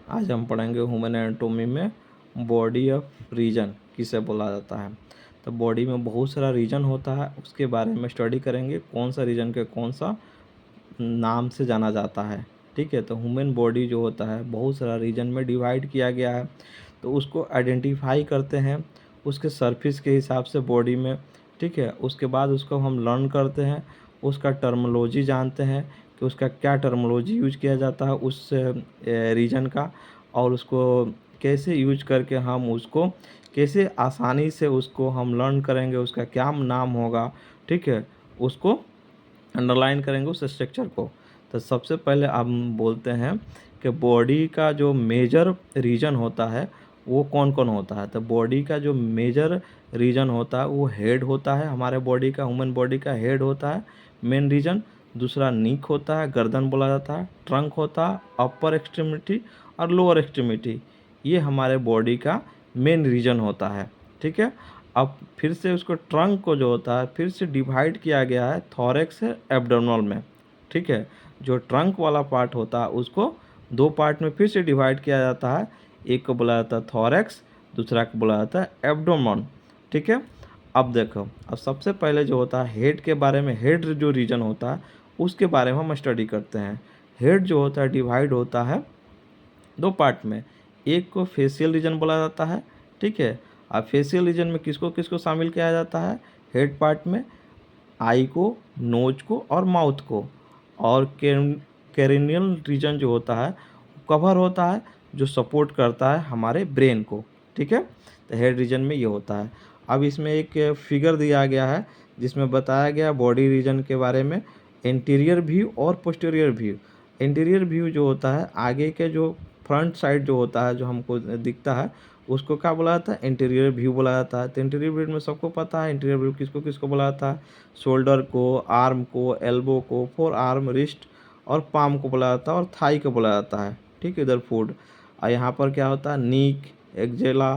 आज हम पढ़ेंगे ह्यूमन एनाटॉमी में बॉडी ऑफ रीजन किसे बोला जाता है। तो बॉडी में बहुत सारा रीजन होता है, उसके बारे में स्टडी करेंगे, कौन सा रीजन के कौन सा नाम से जाना जाता है। ठीक है, तो ह्यूमन बॉडी जो होता है बहुत सारा रीजन में डिवाइड किया गया है, तो उसको आइडेंटिफाई करते हैं उसके सरफेस के हिसाब से बॉडी में। ठीक है, उसके बाद उसको हम लर्न करते हैं, उसका टर्मोलॉजी जानते हैं कि उसका क्या टर्मोलॉजी यूज किया जाता है उस रीजन का, और उसको कैसे यूज करके हम उसको कैसे आसानी से उसको हम लर्न करेंगे, उसका क्या नाम होगा। ठीक है, उसको अंडरलाइन करेंगे उस स्ट्रक्चर को। तो सबसे पहले हम बोलते हैं कि बॉडी का जो मेजर रीजन होता है वो कौन कौन होता है। तो बॉडी का जो मेजर रीजन होता है वो हेड होता है, हमारे बॉडी का, ह्यूमन बॉडी का हेड होता है मेन रीजन। दूसरा नीक होता है, गर्दन बोला जाता है। ट्रंक होता है, अपर एक्सट्रीमिटी और लोअर एक्सट्रीमिटी, ये हमारे बॉडी का मेन रीजन होता है। ठीक है, अब फिर से उसको ट्रंक को जो होता है फिर से डिवाइड किया गया है थॉरेक्स है एब्डोमिनल में। ठीक है, जो ट्रंक वाला पार्ट होता है उसको दो पार्ट में फिर से डिवाइड किया जाता है, एक को बोला जाता है थॉरेक्स, दूसरा को बोला जाता है एब्डोमेन। ठीक है, अब देखो, अब सबसे पहले जो होता है हेड के बारे में, हेड जो रीजन होता है उसके बारे में हम स्टडी करते हैं। हेड जो होता है डिवाइड होता है दो पार्ट में, एक को फेशियल रीजन बोला जाता है। ठीक है, अब फेशियल रीजन में किसको किसको शामिल किया जाता है हेड पार्ट में, आई को, नोज को और माउथ को। और कैरिनियल रीजन जो होता है कवर होता है, जो सपोर्ट करता है हमारे ब्रेन को। ठीक है, तो हेड रीजन में ये होता है। अब इसमें एक फिगर दिया गया है जिसमें बताया गया बॉडी रीजन के बारे में, इंटीरियर व्यू और पोस्टीरियर व्यू। इंटीरियर व्यू जो होता है आगे के जो फ्रंट साइड जो होता है जो हमको दिखता है उसको क्या बोला जाता है, इंटीरियर व्यू बोला जाता है। तो इंटीरियर व्यू में सबको पता है इंटीरियर व्यू किसको किसको बोला जाता है, शोल्डर को, आर्म को, एल्बो को, फोर आर्म, रिस्ट और पाम को बोला जाता है, और थाई को बोला जाता है। ठीक है, इधर फुट। और यहाँ पर क्या होता है, नीक, एक्जेला,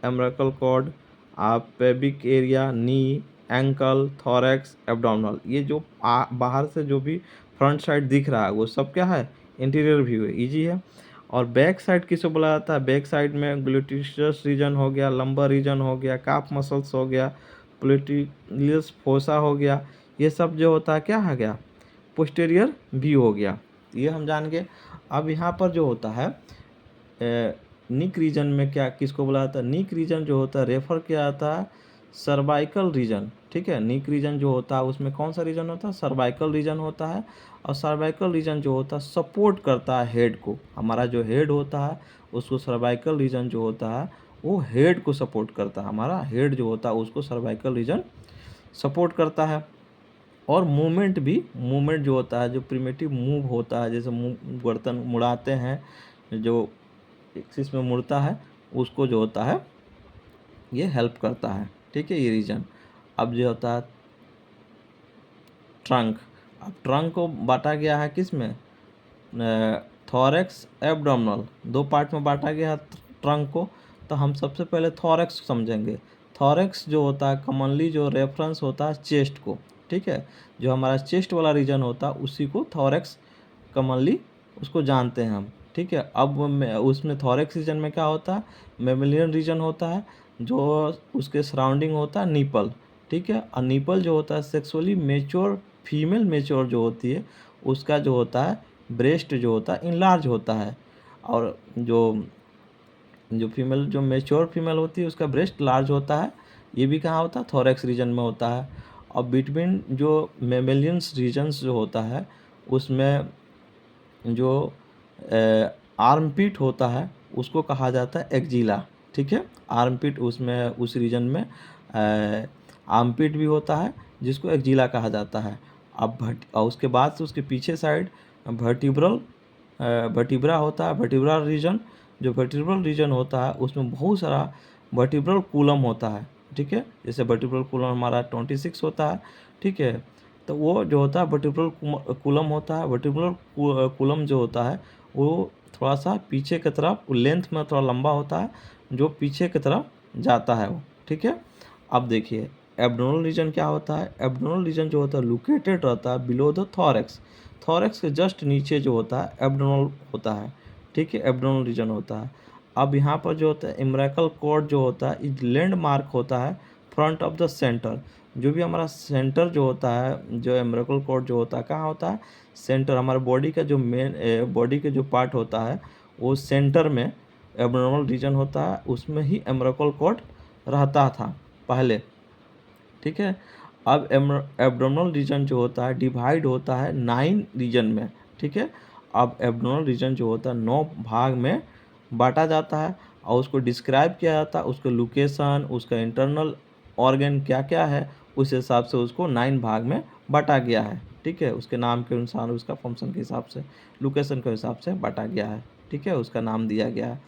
एम्ब्रेकल कॉर्ड, पेबिक एरिया, नी, एंकल, थॉरेक्स, एब्डोमिनल, ये जो बाहर से जो भी फ्रंट साइड दिख रहा है वो सब क्या है, इंटीरियर व्यू है, इजी है। और बैक साइड किसे बोला जाता है, बैक साइड में ग्लूटिशियस रीजन हो गया, लंबर रीजन हो गया, काफ मसल्स हो गया, प्लूटिलियस फोसा हो गया, ये सब जो होता है क्या आ गया, पोस्टीरियर व्यू हो गया। ये हम जान गए। अब यहाँ पर जो होता है निक रीजन में क्या किसको बोला जाता है, निक रीजन जो होता है रेफर किया जाता है सर्वाइकल रीजन। ठीक है, निक रीजन जो होता है उसमें कौन सा रीजन होता है, सर्वाइकल रीजन होता है। और सर्वाइकल रीजन जो होता है सपोर्ट करता है हेड को, हमारा जो हेड होता है उसको सर्वाइकल रीजन जो होता है वो हेड को सपोर्ट करता है, हमारा हेड जो होता है उसको सर्वाइकल रीजन सपोर्ट करता है। और मूवमेंट भी, मूवमेंट जो होता है जो प्रिमिटिव मूव होता है, जैसे मुँह गर्दन मुड़ाते हैं, जो एक्सिस में मुड़ता है उसको जो होता है ये हेल्प करता है। ठीक है, ये रीजन। अब जो होता है ट्रंक, अब ट्रंक को बांटा गया है किस में, थॉरेक्स एब्डोमिनल, दो पार्ट में बांटा गया है ट्रंक को। तो हम सबसे पहले थॉरेक्स समझेंगे। थॉरेक्स जो होता है कॉमनली जो रेफरेंस होता है चेस्ट को। ठीक है, जो हमारा चेस्ट वाला रीजन होता है उसी को थॉरेक्स कॉमनली उसको जानते हैं हम। ठीक है, अब उसमें थॉरेक्स रीजन में क्या होता है, मेमेलियन रीजन होता है, जो उसके सराउंडिंग होता है निपल। ठीक है, और निपल जो होता है सेक्सुअली मेच्योर फीमेल मेच्योर जो होती है उसका जो होता है ब्रेस्ट जो होता है इनलार्ज होता है, और जो जो फीमेल जो मेच्योर फीमेल होती है उसका ब्रेस्ट लार्ज होता है। ये भी कहाँ होता है, थोरेक्स रीजन में होता है। और बिटवीन जो मेमेलियंस रीजन्स जो होता है उसमें जो आर्मपिट होता है उसको कहा जाता है एक्जिला। ठीक है, आर्मपिट उसमें उस रीजन में आर्मपिट भी होता है जिसको एक्जिला कहा जाता है। अब और उसके बाद से उसके पीछे साइड वर्टिब्रा होता है, वर्टिब्रल रीजन। जो वर्टिब्रल रीजन होता है उसमें बहुत सारा वर्टिब्रल कूलम होता है। ठीक है, जैसे वर्टिब्रल कूलम हमारा 26 होता है। ठीक है, तो वो जो होता है वर्टिब्रल कूलम होता है। वर्टिब्रल कूलम जो होता है वो थोड़ा सा पीछे की तरफ लेंथ में थोड़ा लंबा होता है, जो पीछे की तरफ जाता है वो। ठीक है, अब देखिए एब्डोमिनल रीजन क्या होता है, एब्डोमिनल रीजन जो होता है लोकेटेड रहता है बिलो द थॉरेक्स। थॉरेक्स के जस्ट नीचे जो होता है एब्डोमिनल होता है। ठीक है, एब्डोमिनल रीजन होता है। अब यहाँ पर जो होता है इम्ब्रेकल कॉर्ड जो होता है इज लैंडमार्क होता है फ्रंट ऑफ द सेंटर। जो भी हमारा सेंटर जो होता है, जो इम्ब्रेकल कॉर्ड जो होता है कहाँ होता है, सेंटर, हमारे बॉडी का जो मेन बॉडी के जो पार्ट होता है वो सेंटर में एब्डोमिनल रीजन होता है, उसमें ही इम्ब्रेकल कॉर्ड रहता था पहले। ठीक है, अब एब्डोमिनल रीजन जो होता है डिवाइड होता है 9 रीजन में। ठीक है, अब एब्डोमिनल रीजन जो होता है 9 भाग में बांटा जाता है और उसको डिस्क्राइब किया जाता है, उसका लोकेशन, उसका इंटरनल ऑर्गन क्या क्या है, उस हिसाब से उसको 9 भाग में बांटा गया है। ठीक है, उसके नाम के अनुसार, उसका फंक्शन के हिसाब से, लोकेशन के हिसाब से बांटा गया है। ठीक है, उसका नाम दिया गया है।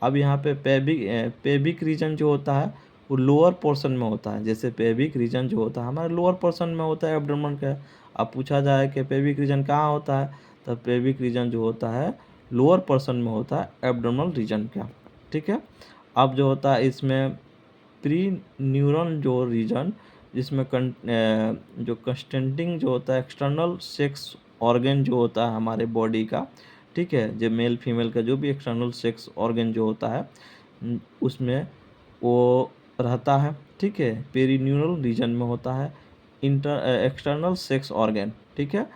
अब यहाँ पे पेबिक रीजन जो होता है वो लोअर पोर्शन में होता है। जैसे पेबिक रीजन जो होता है हमारे लोअर पोर्शन में होता है एब्डोमेन का। अब पूछा जाए कि पेबिक रीजन कहाँ होता है, तो पेबिक रीजन जो होता है लोअर पोर्शन में होता है एब्डोमिनल रीजन का। ठीक है, अब जो होता है इसमें प्री न्यूरल जो रीजन, जिसमें जो कंस्टेंटिंग जो होता है एक्सटर्नल सेक्स ऑर्गन जो होता है हमारे बॉडी का। ठीक है, जो मेल फीमेल का जो भी एक्सटर्नल सेक्स ऑर्गन जो होता है उसमें वो रहता है। ठीक है, पेरीन्यूरल रीजन में होता है एक्सटर्नल सेक्स ऑर्गन। ठीक है,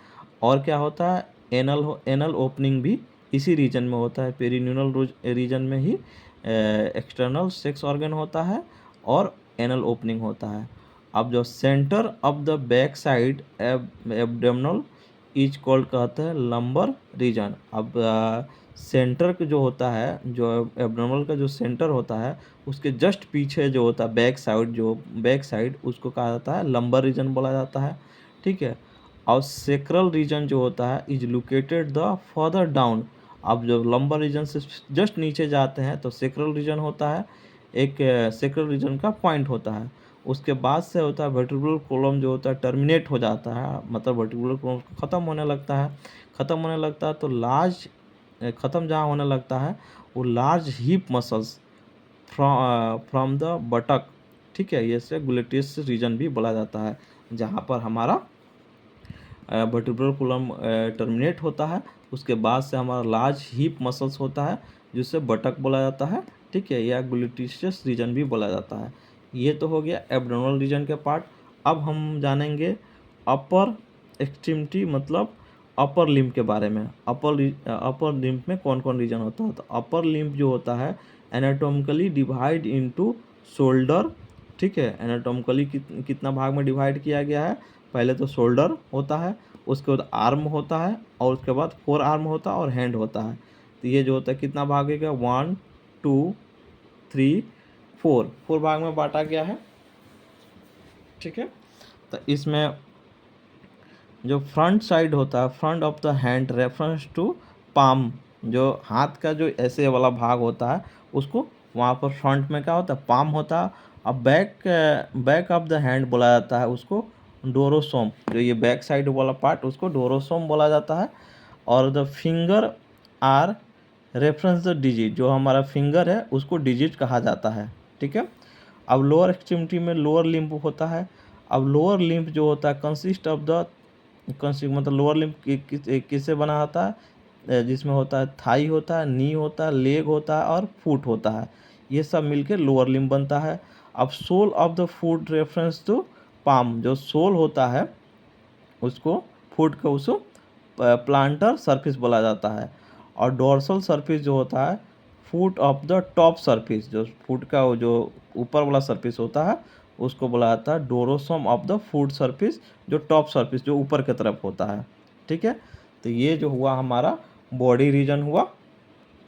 और क्या होता है एनल ओपनिंग भी इसी रीजन में होता है, पेरीन्यूरल रीजन में ही एक्सटर्नल सेक्स ऑर्गन होता है और एनल ओपनिंग होता है। अब जो centre of the back side abdominal is called कहते हैं लंबर रीजन। अब सेंटर जो होता है, जो एब्डोमिनल का जो सेंटर होता है उसके जस्ट पीछे जो होता है बैक साइड उसको कहा जाता है लंबर रीजन बोला जाता है। ठीक है, और सेक्रल रीजन जो होता है is located the further down. अब जो लंबर रीजन से जस्ट नीचे जाते हैं तो सेक्रल रीजन होता है, एक सेक्रल रीजन का पॉइंट होता है। उसके बाद से होता है वर्टिब्रल कॉलम जो होता है टर्मिनेट हो जाता है, मतलब वर्टिब्रल कॉलम ख़त्म होने लगता है। ख़त्म होने लगता है तो लार्ज ख़त्म जहाँ होने लगता है वो large hip muscles from the buttock. ठीक है, ये से ग्लूटियस रीजन भी बोला जाता है, जहाँ पर हमारा वर्टिब्रल कॉलम टर्मिनेट होता है। उसके बाद से हमारा लार्ज हिप मसल्स होता है जिससे बटक बोला जाता है। ठीक है, या ग्लूटियस रीजन भी बोला जाता है। ये तो हो गया एब्डोमिनल रीजन के पार्ट। अब हम जानेंगे अपर एक्सट्रीमिटी मतलब अपर लिम्ब के बारे में। अपर लिम्ब में कौन कौन रीजन होता है, तो अपर लिम्ब जो होता है एनाटॉमिकली डिवाइड इनटू शोल्डर। ठीक है, एनाटॉमिकली कितना भाग में डिवाइड किया गया है, पहले तो शोल्डर होता है, उसके बाद आर्म होता है और उसके बाद फोर आर्म होता है और हैंड होता है। तो ये जो होता है कितना भाग है, 1 2 3 4 भाग में बांटा गया है। ठीक है, तो इसमें जो फ्रंट साइड होता है, front of the hand reference to palm, जो हाथ का जो ऐसे वाला भाग होता है उसको वहाँ पर फ्रंट में क्या होता है, पाम होता है। अब बैक ऑफ द हैंड बोला जाता है उसको डोरोसोम, जो ये बैक साइड वाला पार्ट उसको डोरोसोम बोला जाता है। और the finger are reference the digit, जो हमारा फिंगर है उसको डिजिट कहा जाता है। ठीक है, अब लोअर एक्सट्रीमिटी में लोअर लिम्ब होता है। अब लोअर लिम्ब जो होता है कंसिस्ट ऑफ द मतलब लोअर लिम्ब किससे बना होता है, जिसमें होता है थाई होता है, नी होता है, लेग होता है और फुट होता है, ये सब मिलके लोअर लिम्ब बनता है। अब sole of the foot reference to palm, जो सोल होता है उसको फुट को उसको प्लांटर सरफेस बोला जाता है। और डोर्सल सरफेस जो होता है foot of the top surface, जो फुट का जो ऊपर वाला सरफेस होता है उसको बोला जाता है डोरोसोम ऑफ द फुट सरफेस, जो टॉप सरफेस जो ऊपर की तरफ होता है। ठीक है, तो ये जो हुआ हमारा बॉडी रीजन हुआ।